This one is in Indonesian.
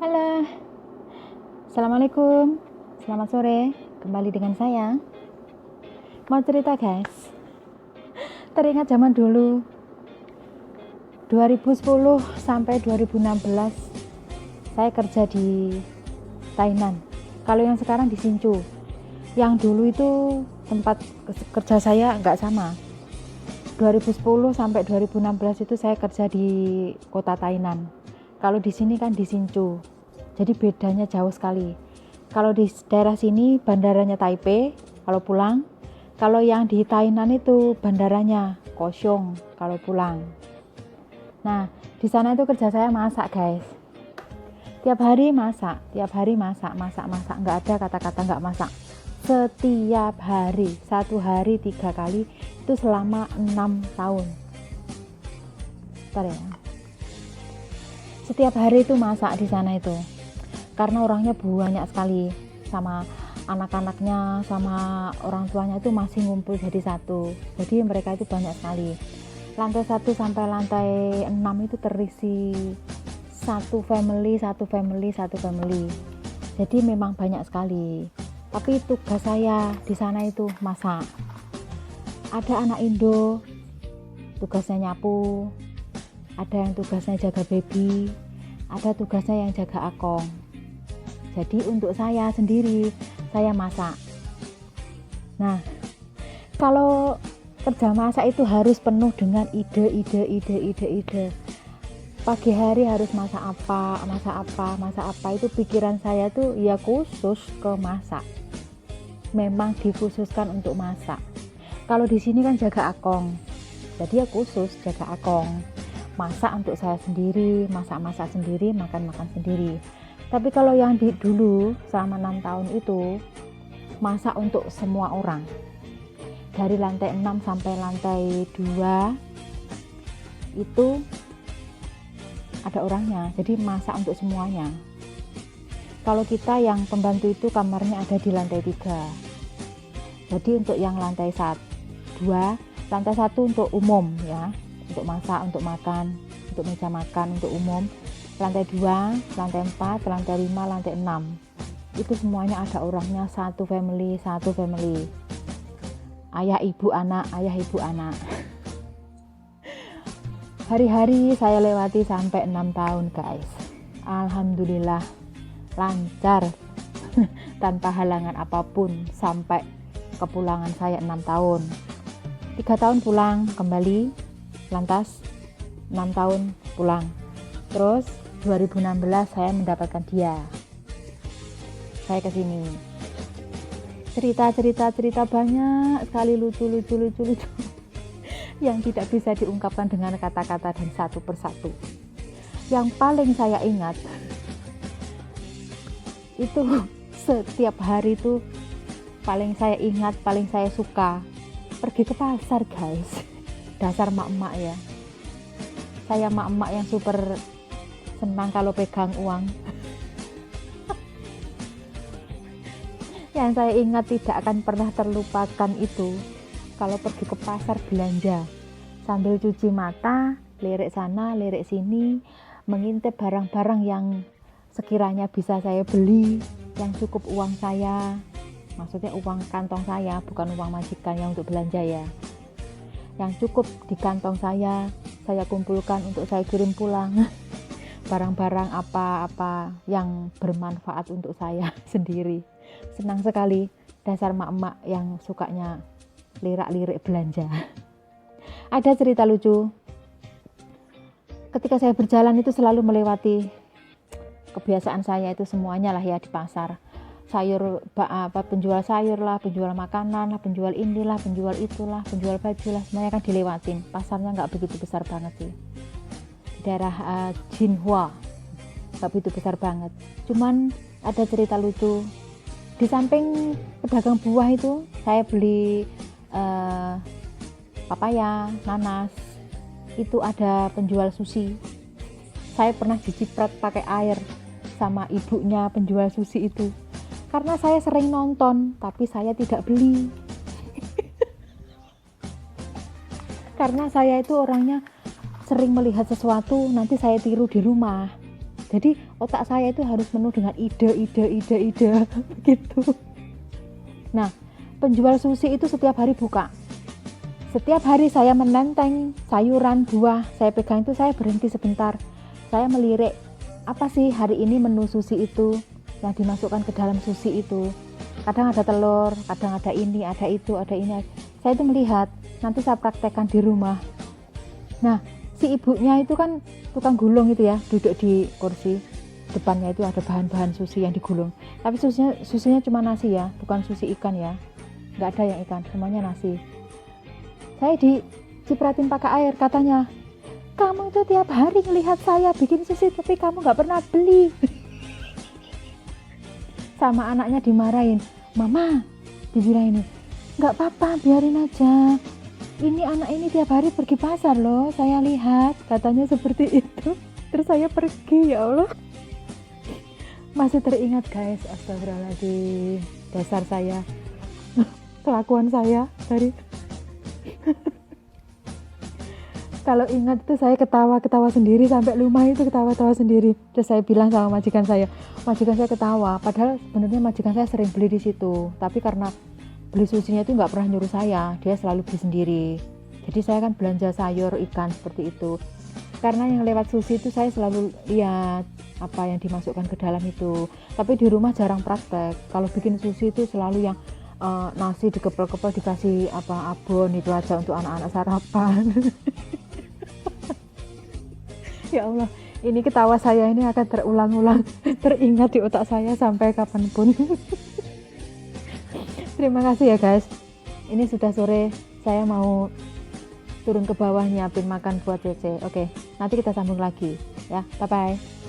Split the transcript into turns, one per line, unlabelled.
Halo, Assalamualaikum, selamat sore, kembali dengan saya. Mau cerita guys, teringat zaman dulu 2010 sampai 2016 saya kerja di Tainan. Kalau yang sekarang di Hsinchu, yang dulu itu tempat kerja saya nggak sama. 2010 sampai 2016 itu saya kerja di kota Tainan. Kalau di sini kan di Hsinchu, jadi bedanya jauh sekali. Kalau di daerah sini bandaranya Taipei kalau pulang, kalau yang di Tainan itu bandaranya Kaohsiung kalau pulang. Nah, di sana itu kerja saya masak guys. Tiap hari masak, nggak ada kata-kata nggak masak. Setiap hari, 1 hari 3 kali, itu selama 6 tahun. Bentar ya. Setiap hari itu masak di sana itu, karena orangnya banyak sekali, sama anak-anaknya sama orang tuanya itu masih ngumpul jadi satu, jadi mereka itu banyak sekali. Lantai 1 sampai lantai 6 itu terisi satu family, jadi memang banyak sekali. Tapi tugas saya di sana itu masak. Ada anak Indo tugasnya nyapu, ada yang tugasnya jaga baby, ada tugasnya yang jaga akong. Jadi untuk saya sendiri, saya masak. Nah, kalau kerja masak itu harus penuh dengan ide. Pagi hari harus masak apa, itu pikiran saya tuh ya khusus ke masak. Memang dikhususkan untuk masak. Kalau di sini kan jaga akong, jadi ya khusus jaga akong. Masak untuk saya sendiri, masak sendiri, makan sendiri. Tapi kalau yang dulu selama 6 tahun itu masak untuk semua orang. Dari lantai 6 sampai lantai 2 itu ada orangnya, jadi masak untuk semuanya. Kalau kita yang pembantu itu kamarnya ada di lantai 3. Jadi untuk yang lantai 2, lantai 1 untuk umum ya, untuk masak, untuk makan, untuk meja makan, untuk umum. Lantai 2, lantai 4, lantai 5, lantai 6 itu semuanya ada orangnya, satu family. Ayah ibu anak. Hari-hari saya lewati sampai 6 tahun guys. Alhamdulillah lancar tanpa halangan apapun sampai kepulangan saya 6 tahun. 3 tahun pulang kembali, lantas 6 tahun pulang. Terus 2016 saya mendapatkan dia. Saya ke sini. Cerita banyak sekali lucu yang tidak bisa diungkapkan dengan kata-kata dan satu persatu. Yang paling saya ingat itu setiap hari itu paling saya ingat, paling saya suka pergi ke pasar guys. Dasar mak-mak ya. Saya mak-mak yang super senang kalau pegang uang. Yang saya ingat tidak akan pernah terlupakan itu kalau pergi ke pasar belanja sambil cuci mata, lirik sana, lirik sini, mengintip barang-barang yang sekiranya bisa saya beli, yang cukup uang saya. Maksudnya uang kantong saya, bukan uang majikan yang untuk belanja ya. Yang cukup di kantong saya kumpulkan untuk saya kirim pulang. Barang-barang apa-apa yang bermanfaat untuk saya sendiri. Senang sekali, dasar mak-mak yang sukanya lirak-lirik belanja. Ada cerita lucu. Ketika saya berjalan itu selalu melewati, kebiasaan saya itu semuanya lah ya di pasar. Penjual sayur lah, penjual makanan lah, penjual inilah, penjual itulah, penjual baju lah, semuanya kan dilewatin. Pasarnya nggak begitu besar banget sih. Daerah Jinhua nggak begitu besar banget. Cuman ada cerita lucu. Di samping pedagang buah itu saya beli papaya, nanas. Itu ada penjual sushi. Saya pernah diciprat pakai air sama ibunya penjual sushi itu. Karena saya sering nonton, tapi saya tidak beli. Karena saya itu orangnya sering melihat sesuatu, nanti saya tiru di rumah. Jadi otak saya itu harus penuh dengan ide begitu. Nah, penjual sushi itu setiap hari buka. Setiap hari saya menenteng sayuran, buah, saya pegang itu, saya berhenti sebentar. Saya melirik, apa sih hari ini menu sushi itu yang dimasukkan ke dalam sushi itu. Kadang ada telur, kadang ada ini, ada itu, ada ini. Saya itu melihat, nanti saya praktekkan di rumah. Nah, si ibunya itu kan tukang gulung itu ya, duduk di kursi. Depannya itu ada bahan-bahan sushi yang digulung. Tapi susinya cuma nasi ya, bukan sushi ikan ya. Nggak ada yang ikan, semuanya nasi. Saya dicipratin pakai air, katanya, kamu itu tiap hari melihat saya bikin sushi tapi kamu nggak pernah beli. Sama anaknya dimarahin, mama, dibilang ini, nggak apa-apa, biarin aja. Ini anak ini tiap hari pergi pasar loh, saya lihat, katanya seperti itu. Terus saya pergi, ya Allah. Masih teringat guys, astagfirullahaladzim, dasar saya, kelakuan saya dari kalau ingat itu saya ketawa sendiri, sampai rumah itu ketawa sendiri. Terus saya bilang sama majikan saya ketawa, padahal sebenarnya majikan saya sering beli di situ, tapi karena beli susinya itu nggak pernah nyuruh saya, dia selalu beli sendiri. Jadi saya kan belanja sayur, ikan seperti itu. Karena yang lewat sushi itu saya selalu lihat apa yang dimasukkan ke dalam itu. Tapi di rumah jarang praktek. Kalau bikin sushi itu selalu yang nasi dikepel-kepel dikasih abon itu aja untuk anak-anak sarapan. Ya Allah, ini ketawa saya ini akan terulang-ulang, teringat di otak saya sampai kapanpun. Terima kasih ya guys. Ini sudah sore, saya mau turun ke bawah nyiapin makan buat Cece. Oke, nanti kita sambung lagi ya. Bye bye.